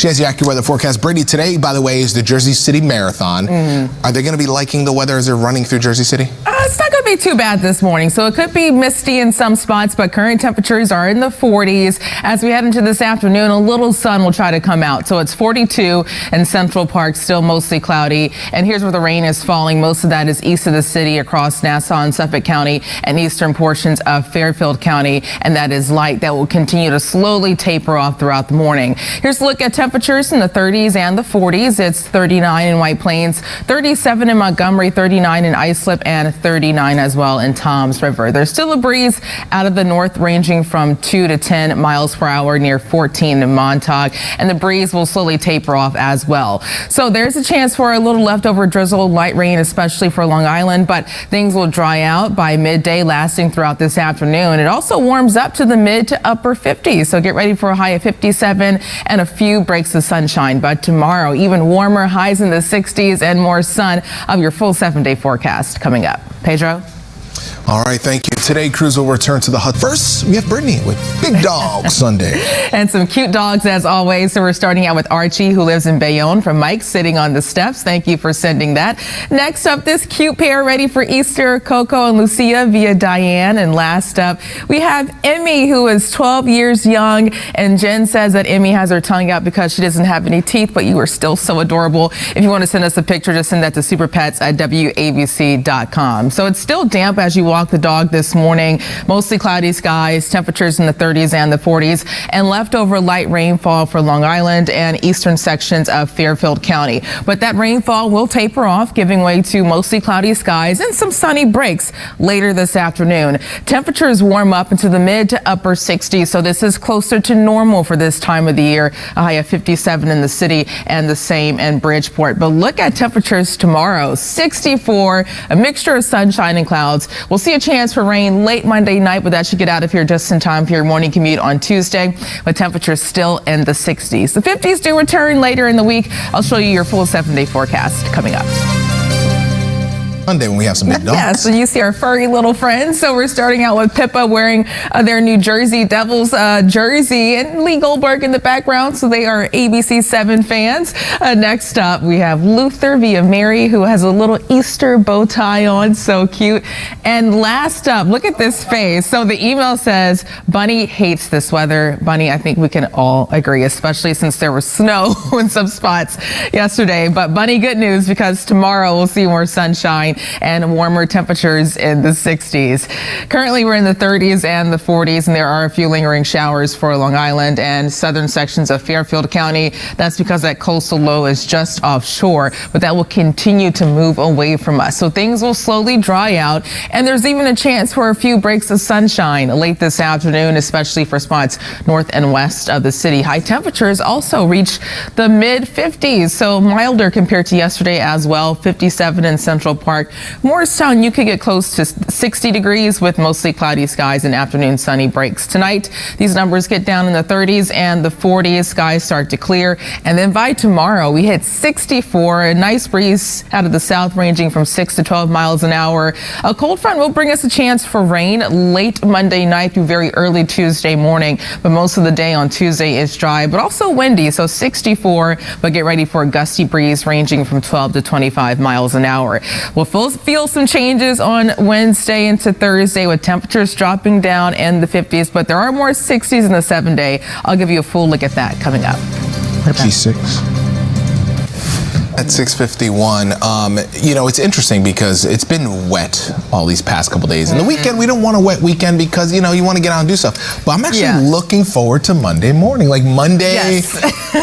She has the AccuWeather forecast. Brittany, today, by the way, is the Jersey City Marathon. Are they going to be liking the weather as they're running through Jersey City? It's not going to be too bad this morning. So it could be misty in some spots, but current temperatures are in the 40s. As we head into this afternoon, a little sun will try to come out. So it's 42 in Central Park, still mostly cloudy. And here's where the rain is falling. Most of that is east of the city across Nassau and Suffolk County and eastern portions of Fairfield County. And that is light. That will continue to slowly taper off throughout the morning. Here's a look at temperatures in the 30s and the 40s. It's 39 in White Plains, 37 in Montgomery, 39 in Islip, and 39 as well in Toms River. There's still a breeze out of the north ranging from 2 to 10 miles per hour near 14 in Montauk, and the breeze will slowly taper off as well. So there's a chance for a little leftover drizzle, light rain, especially for Long Island, but things will dry out by midday, lasting throughout this afternoon. It also warms up to the mid to upper 50s, so get ready for a high of 57 and a few breaks of sunshine. But tomorrow, even warmer, highs in the 60s and more sun. Of your full 7-day forecast coming up. Pedro? All right, thank you. Today, crews will return to the hut. First, we have Brittany with Big Dog Sunday. And some cute dogs, as always. So we're starting out with Archie, who lives in Bayonne, from Mike, sitting on the steps. Thank you for sending that. Next up, this cute pair ready for Easter, Coco and Lucia via Diane. And last up, we have Emmy, who is 12 years young. And Jen says that Emmy has her tongue out because she doesn't have any teeth, but you are still so adorable. If you want to send us a picture, just send that to superpets@wabc.com. So it's still damp as you walk the dog this morning. Mostly cloudy skies, temperatures in the 30s and the 40s, and leftover light rainfall for Long Island and eastern sections of Fairfield County. But that rainfall will taper off, giving way to mostly cloudy skies and some sunny breaks later this afternoon. Temperatures warm up into the mid to upper 60s, so this is closer to normal for this time of the year. A high of 57 in the city and the same in Bridgeport. But look at temperatures tomorrow, 64, a mixture of sunshine and clouds. We'll see a chance for rain late Monday night, but that should get out of here just in time for your morning commute on Tuesday, with temperatures still in the 60s. The 50s do return later in the week. I'll show you your full 7-day forecast coming up Monday when we have some big dogs. Yeah, so you see our furry little friends. So we're starting out with Pippa wearing their New Jersey Devils jersey, and Lee Goldberg in the background, so they are ABC7 fans. Next up, we have Luther via Mary, who has a little Easter bow tie on, so cute. And last up, look at this face. So the email says, Bunny hates this weather. Bunny, I think we can all agree, especially since there was snow in some spots yesterday. But Bunny, good news, because tomorrow we'll see more sunshine and warmer temperatures in the 60s. Currently, we're in the 30s and the 40s, and there are a few lingering showers for Long Island and southern sections of Fairfield County. That's because that coastal low is just offshore, but that will continue to move away from us. So things will slowly dry out, and there's even a chance for a few breaks of sunshine late this afternoon, especially for spots north and west of the city. High temperatures also reach the mid 50s, so milder compared to yesterday as well. 57 in Central Park. Morristown, you could get close to 60 degrees with mostly cloudy skies and afternoon sunny breaks. Tonight, these numbers get down in the 30s and the 40s. Skies start to clear. And then by tomorrow, we hit 64. A nice breeze out of the south ranging from 6 to 12 miles an hour. A cold front will bring us a chance for rain late Monday night through very early Tuesday morning. But most of the day on Tuesday is dry, but also windy. So 64, but get ready for a gusty breeze ranging from 12 to 25 miles an hour. We'll feel some changes on Wednesday into Thursday with temperatures dropping down in the 50s, but there are more 60s in the 7-day. I'll give you a full look at that coming up. G6. At 6:51, you know, it's interesting because it's been wet all these past couple days. And the weekend, we don't want a wet weekend because, you know, you want to get out and do stuff. But I'm actually looking forward to Monday morning. Like Monday,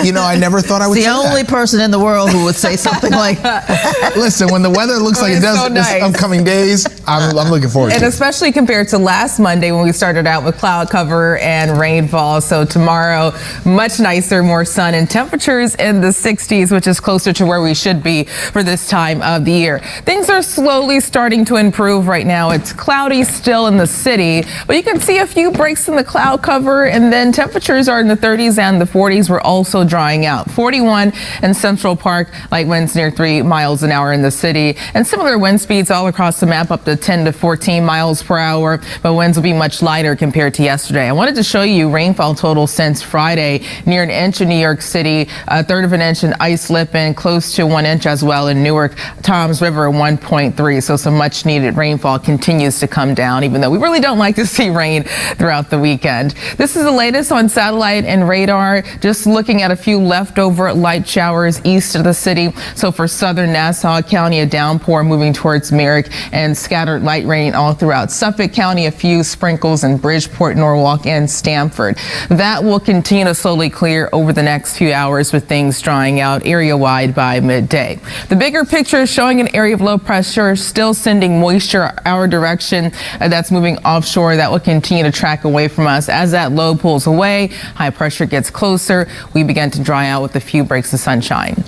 you know, I never thought I would say that. The only person in the world who would say something like that. Listen, when the weather looks like it does so nice. this upcoming days, I'm looking forward to it. And especially compared to last Monday when we started out with cloud cover and rainfall. So tomorrow, much nicer, more sun and temperatures in the 60s, which is closer to where we we should be for this time of the year. Things are slowly starting to improve right now. It's cloudy still in the city, but you can see a few breaks in the cloud cover, and then temperatures are in the 30s and the 40s. We're also drying out. 41 in Central Park, light winds near 3 miles an hour in the city, and similar wind speeds all across the map up to 10 to 14 miles per hour, but winds will be much lighter compared to yesterday. I wanted to show you rainfall total since Friday. Near an inch in New York City, a third of an inch in Islip, and close to 1 inch as well in Newark, Toms River 1.3. So some much needed rainfall continues to come down, even though we really don't like to see rain throughout the weekend. This is the latest on satellite and radar. Just looking at a few leftover light showers east of the city. So for southern Nassau County, a downpour moving towards Merrick, and scattered light rain all throughout Suffolk County, a few sprinkles in Bridgeport, Norwalk, and Stamford. That will continue to slowly clear over the next few hours, with things drying out area-wide by midday. The bigger picture is showing an area of low pressure still sending moisture our direction. That's moving offshore. That will continue to track away from us. As that low pulls away, high pressure gets closer. We begin to dry out with a few breaks of sunshine.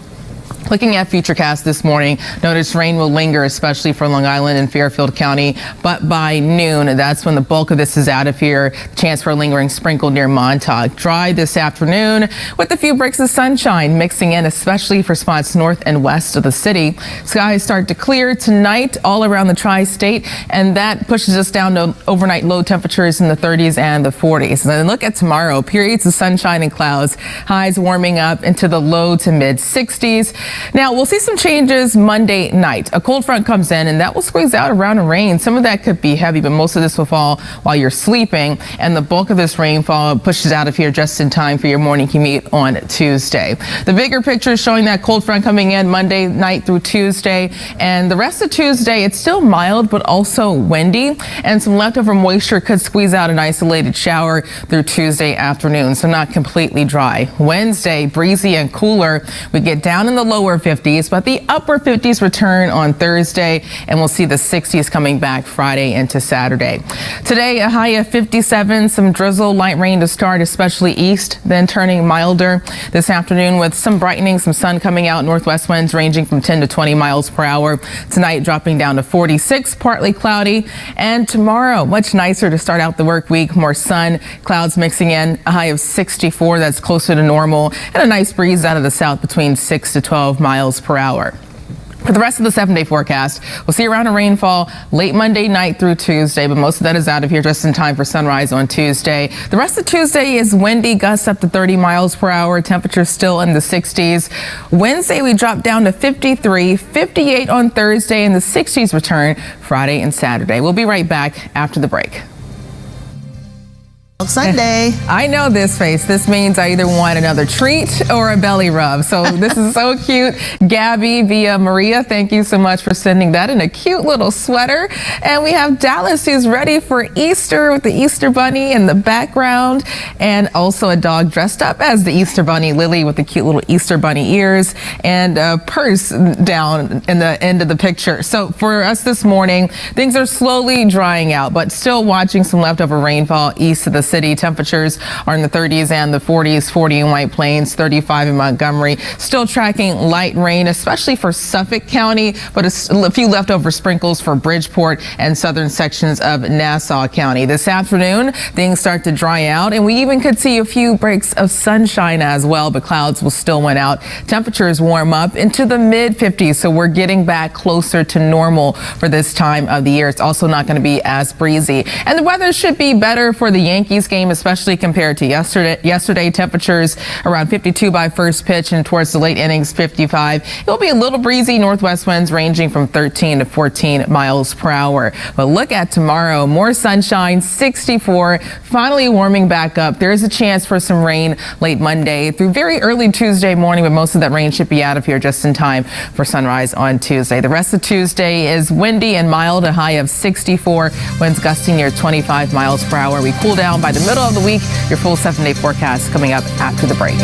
Looking at Futurecast this morning, notice rain will linger, especially for Long Island and Fairfield County, but by noon, that's when the bulk of this is out of here. Chance for a lingering sprinkle near Montauk. Dry this afternoon with a few breaks of sunshine mixing in, especially for spots north and west of the city. Skies start to clear tonight all around the tri-state, and that pushes us down to overnight low temperatures in the 30s and the 40s. And then look at tomorrow, periods of sunshine and clouds, highs warming up into the low to mid 60s. Now, we'll see some changes Monday night. A cold front comes in, and that will squeeze out around rain. Some of that could be heavy, but most of this will fall while you're sleeping. And the bulk of this rainfall pushes out of here just in time for your morning commute on Tuesday. The bigger picture is showing that cold front coming in Monday night through Tuesday. And the rest of Tuesday, it's still mild, but also windy. And some leftover moisture could squeeze out an isolated shower through Tuesday afternoon, so not completely dry. Wednesday, breezy and cooler. We get down in the lower 50s, but the upper 50s return on Thursday, and we'll see the 60s coming back Friday into Saturday. Today, a high of 57, some drizzle, light rain to start, especially east, then turning milder this afternoon with some brightening, some sun coming out, northwest winds ranging from 10 to 20 miles per hour. Tonight, dropping down to 46, partly cloudy, and tomorrow, much nicer to start out the work week, more sun, clouds mixing in, a high of 64, that's closer to normal, and a nice breeze out of the south between 6 to 12 miles per hour. For the rest of the 7-day forecast, we'll see around a rainfall late Monday night through Tuesday, but most of that is out of here just in time for sunrise on Tuesday. The rest of Tuesday is windy, gusts up to 30 miles per hour, temperatures still in the 60s. Wednesday, we drop down to 53, 58 on Thursday, and the 60s return Friday and Saturday. We'll be right back after the break. Sunday. I know this face. This means I either want another treat or a belly rub. So this is so cute. Gabby via Maria, thank you so much for sending that in a cute little sweater. And we have Dallas, who's ready for Easter with the Easter Bunny in the background, and also a dog dressed up as the Easter Bunny, Lily, with the cute little Easter Bunny ears and a purse down in the end of the picture. So for us this morning, things are slowly drying out, but still watching some leftover rainfall east of the city. Temperatures are in the 30s and the 40s, 40 in White Plains, 35 in Montgomery. Still tracking light rain, especially for Suffolk County, but a few leftover sprinkles for Bridgeport and southern sections of Nassau County. This afternoon, things start to dry out, and we even could see a few breaks of sunshine as well, but clouds will still win out. Temperatures warm up into the mid 50s, so we're getting back closer to normal for this time of the year. It's also not going to be as breezy, and the weather should be better for the Yankees game, especially compared to yesterday. Temperatures around 52 by first pitch, and towards the late innings 55. It will be a little breezy, northwest winds ranging from 13 to 14 miles per hour. But look at tomorrow, more sunshine, 64, finally warming back up. There is a chance for some rain late Monday through very early Tuesday morning, but most of that rain should be out of here just in time for sunrise on Tuesday. The rest of Tuesday is windy and mild, a high of 64, winds gusting near 25 miles per hour. We cool down by the middle of the week. Your full 7-day forecast coming up after the break.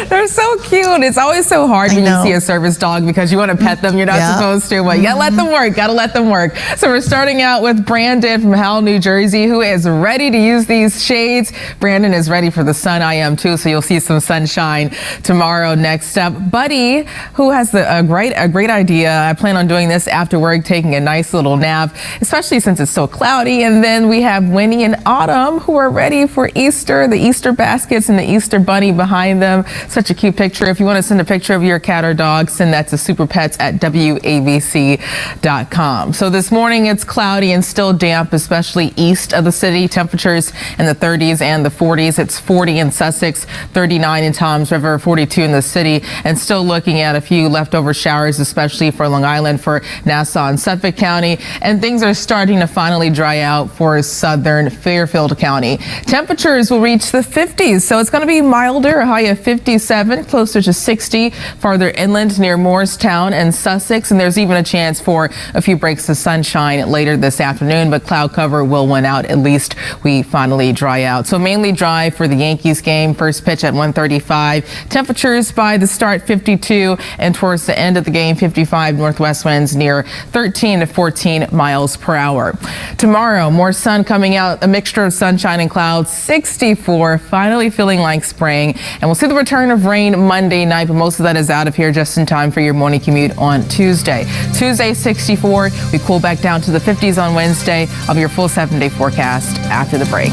They're so cute. It's always so hard when you see a service dog because you want to pet them. You're not supposed to, but you gotta let them work. Gotta let them work. So we're starting out with Brandon from Howell, New Jersey, who is ready to use these shades. Brandon is ready for the sun. I am too. So you'll see some sunshine tomorrow. Next up, Buddy, who has a great idea. I plan on doing this after work, taking a nice little nap, especially since it's so cloudy. And then we have Winnie and Autumn, who are ready for Easter. The Easter baskets and the Easter bunny behind them. Such a cute picture. If you want to send a picture of your cat or dog, send that to superpets@wabc.com. So this morning it's cloudy and still damp, especially east of the city. Temperatures in the 30s and the 40s. It's 40 in Sussex, 39 in Toms River, 42 in the city, and still looking at a few leftover showers, especially for Long Island, for Nassau and Suffolk County. And things are starting to finally dry out for southern Fairfield County. Temperatures will reach the 50s, so it's going to be milder, a high of 57, closer to 60 farther inland near Morristown and Sussex. And there's even a chance for a few breaks of sunshine later this afternoon, but cloud cover will win out. At least we finally dry out. So mainly dry for the Yankees game. First pitch at 1:35. Temperatures by the start 52, and towards the end of the game 55. Northwest winds near 13 to 14 miles per hour. Tomorrow, more sun coming out, a mixture of sunshine and clouds, 64, finally feeling like spring. And we'll see the return of rain Monday night, but most of that is out of here just in time for your morning commute on Tuesday. Tuesday, 64. We cool back down to the 50s on Wednesday. I'll be your full 7-day forecast after the break.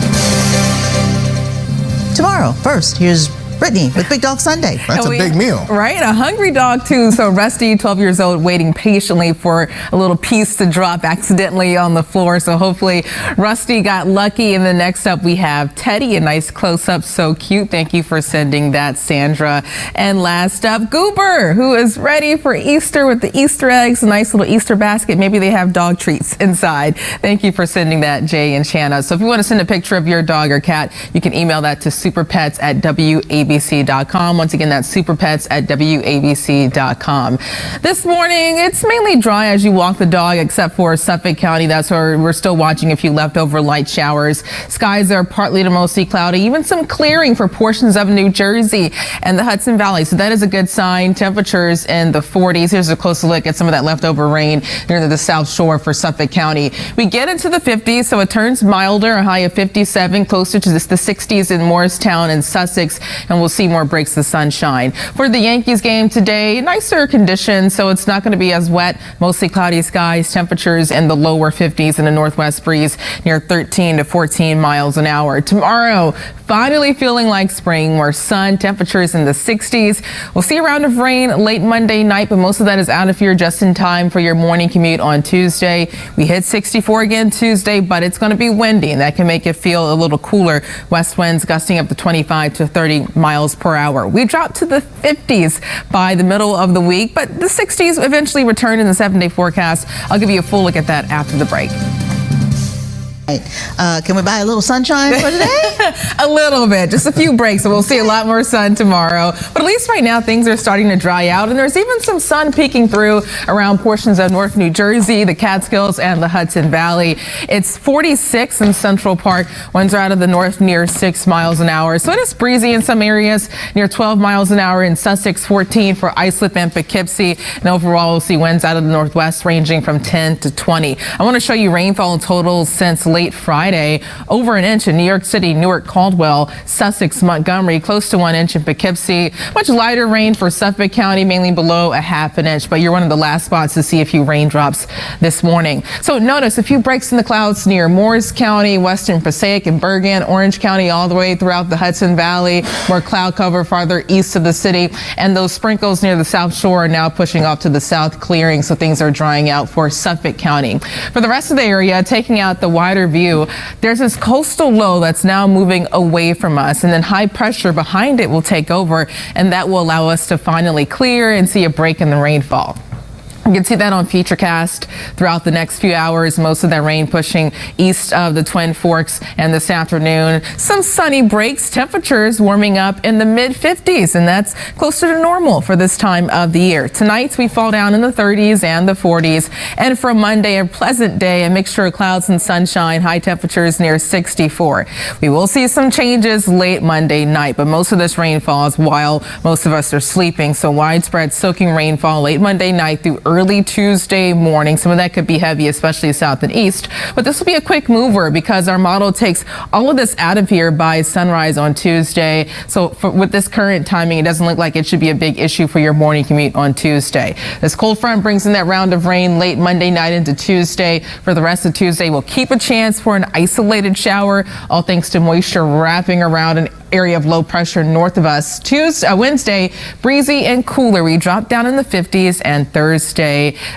Tomorrow, first, here's Brittany with Big Dog Sunday. That's a big meal. Right? A hungry dog, too. So Rusty, 12 years old, waiting patiently for a little piece to drop accidentally on the floor. So hopefully Rusty got lucky. And then next up, we have Teddy, a nice close-up. So cute. Thank you for sending that, Sandra. And last up, Goober, who is ready for Easter with the Easter eggs, a nice little Easter basket. Maybe they have dog treats inside. Thank you for sending that, Jay and Shanna. So if you want to send a picture of your dog or cat, you can email that to superpets@wabc.com. Once again, that's superpets@wabc.com. This morning, it's mainly dry as you walk the dog, except for Suffolk County. That's where we're still watching a few leftover light showers. Skies are partly to mostly cloudy, even some clearing for portions of New Jersey and the Hudson Valley. So that is a good sign. Temperatures in the 40s. Here's a closer look at some of that leftover rain near the South Shore for Suffolk County. We get into the 50s, so it turns milder, a high of 57, closer to the 60s in Morristown and Sussex. And we'll see more breaks of sunshine. For the Yankees game today, nicer conditions, so it's not going to be as wet. Mostly cloudy skies, temperatures in the lower 50s and a northwest breeze near 13 to 14 miles an hour. Tomorrow, finally feeling like spring, more sun, temperatures in the 60s. We'll see a round of rain late Monday night, but most of that is out of here just in time for your morning commute on Tuesday. We hit 64 again Tuesday, but it's going to be windy, and that can make it feel a little cooler. West winds gusting up to 25 to 30 miles per hour. We dropped to the 50s by the middle of the week, but the 60s eventually return in the 7-day forecast. I'll give you a full look at that after the break. Can we buy a little sunshine for today? A little bit, just a few breaks, so we'll see a lot more sun tomorrow. But at least right now things are starting to dry out, and there's even some sun peeking through around portions of North New Jersey, the Catskills, and the Hudson Valley. It's 46 in Central Park. Winds are out of the north near 6 miles an hour, so it is breezy in some areas, near 12 miles an hour in Sussex, 14 for Islip and Poughkeepsie, and overall we'll see winds out of the northwest ranging from 10 to 20. I want to show you rainfall totals since late Friday. Over an inch in New York City, Newark, Caldwell, Sussex, Montgomery, close to 1 inch in Poughkeepsie. Much lighter rain for Suffolk County, mainly below a half an inch, but you're one of the last spots to see a few raindrops this morning. So notice a few breaks in the clouds near Morris County, Western Passaic and Bergen, Orange County, all the way throughout the Hudson Valley. More cloud cover farther east of the city, and those sprinkles near the South Shore are now pushing off to the south, clearing, so things are drying out for Suffolk County. For the rest of the area, taking out the wider view, there's this coastal low that's now moving away from us, and then high pressure behind it will take over, and that will allow us to finally clear and see a break in the rainfall. You can see that on Futurecast throughout the next few hours. Most of that rain pushing east of the Twin Forks, and this afternoon, some sunny breaks. Temperatures warming up in the mid-50s, and that's closer to normal for this time of the year. Tonight, we fall down in the 30s and the 40s. And for Monday, a pleasant day, a mixture of clouds and sunshine, high temperatures near 64. We will see some changes late Monday night, but most of this rainfall is while most of us are sleeping. So widespread soaking rainfall late Monday night through early Tuesday morning. Some of that could be heavy, especially south and east, but this will be a quick mover because our model takes all of this out of here by sunrise on Tuesday. So with this current timing, it doesn't look like it should be a big issue for your morning commute on Tuesday. This cold front brings in that round of rain late Monday night into Tuesday. For the rest of Tuesday, we'll keep a chance for an isolated shower, all thanks to moisture wrapping around an area of low pressure north of us. Wednesday, breezy and cooler. We drop down in the 50s, and Thursday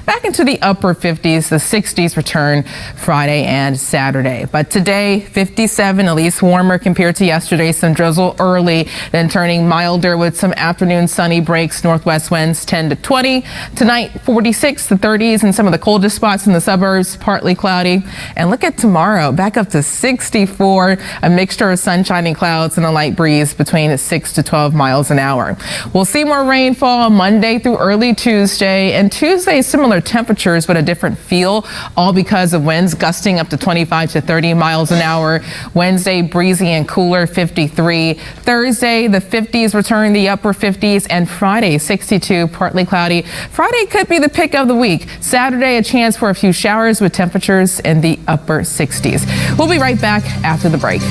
back into the upper 50s. The 60s return Friday and Saturday. But today, 57, at least warmer compared to yesterday. Some drizzle early, then turning milder with some afternoon sunny breaks. Northwest winds 10 to 20. Tonight, 46 to 30s, and some of the coldest spots in the suburbs, partly cloudy. And look at tomorrow, back up to 64, a mixture of sunshine and clouds and a light breeze between 6 to 12 miles an hour. We'll see more rainfall Monday through early Tuesday, and Tuesday similar temperatures but a different feel, all because of winds gusting up to 25 to 30 miles an hour. Wednesday, breezy and cooler, 53. Thursday, the 50s return, the upper 50s, and Friday, 62, partly cloudy. Friday could be the pick of the week. Saturday, a chance for a few showers with temperatures in the upper 60s. We'll be right back after the break.